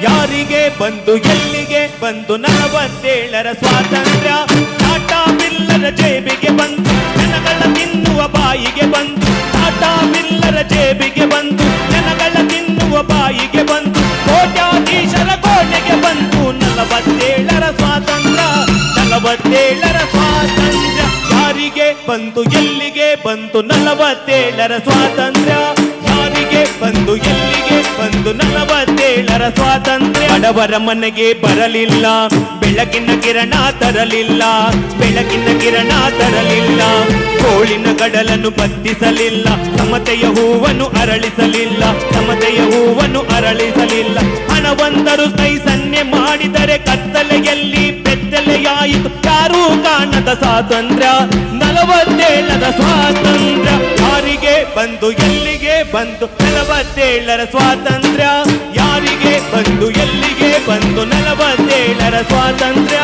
ಯಾರಿಗೆ ಬಂದು ಎಲ್ಲಿಗೆ ಬಂದು 47ರ ಸ್ವಾತಂತ್ರ್ಯ. ಟಾಟಾ ಬಿಲ್ಲರ ಜೇಬಿಗೆ ಬಂದು ಜನಗಳ ತಿನ್ನುವ ಬಾಯಿಗೆ ಬಂದು. ಟಾಟಾ ಬಿಲ್ಲರ ಜೇಬಿಗೆ ಬಂದು ಜನಗಳ ತಿನ್ನುವ ಬಾಯಿಗೆ ಬಂದು. ಕೋಟ್ಯಾಧೀಶರ ಕೋಟೆಗೆ ಬಂದು 47ರ ಸ್ವಾತಂತ್ರ್ಯ. 47ರ ಸ್ವಾತಂತ್ರ್ಯ. ಯಾರಿಗೆ ಬಂದು ಎಲ್ಲಿಗೆ ಬಂದು 47ರ ಸ್ವಾತಂತ್ರ್ಯ. ಯಾರಿಗೆ ಬಂದು ಎಲ್ಲಿಗೆ ಬಂದು 47ರ ಸ್ವಾತಂತ್ರ್ಯ. ಬಡವರ ಮನೆಗೆ ಬರಲಿಲ್ಲ ಬೆಳಕಿನ ಕಿರಣ ತರಲಿಲ್ಲ. ಬೆಳಕಿನ ಕಿರಣ ತರಲಿಲ್ಲ. ಕೋಳಿನ ಗಡಲನ್ನು ಬತ್ತಿಸಲಿಲ್ಲ. ಸಮತೆಯ ಹೂವನ್ನು ಅರಳಿಸಲಿಲ್ಲ. ಸಮತೆಯ ಹೂವನ್ನು ಅರಳಿಸಲಿಲ್ಲ. ಹಣವಂತರು ಕೈ ಸನ್ನೆ ಮಾಡಿದರೆ ಕತ್ತಲೆಯಲ್ಲಿ ಬೆತ್ತಲೆಯಾಯಿತು. ಯಾರೂ ಕಾಣದ ಸ್ವಾತಂತ್ರ್ಯ 47ರ ಸ್ವಾತಂತ್ರ್ಯ. ಯಾರಿಗೆ ಬಂದು ಎಲ್ಲಿಗೆ ಬಂದು 47ರ ಸ್ವಾತಂತ್ರ್ಯ. ಯಾರಿಗೆ ಬಂದು ಎಲ್ಲಿಗೆ ಬಂದು 47ರ ಸ್ವಾತಂತ್ರ್ಯ.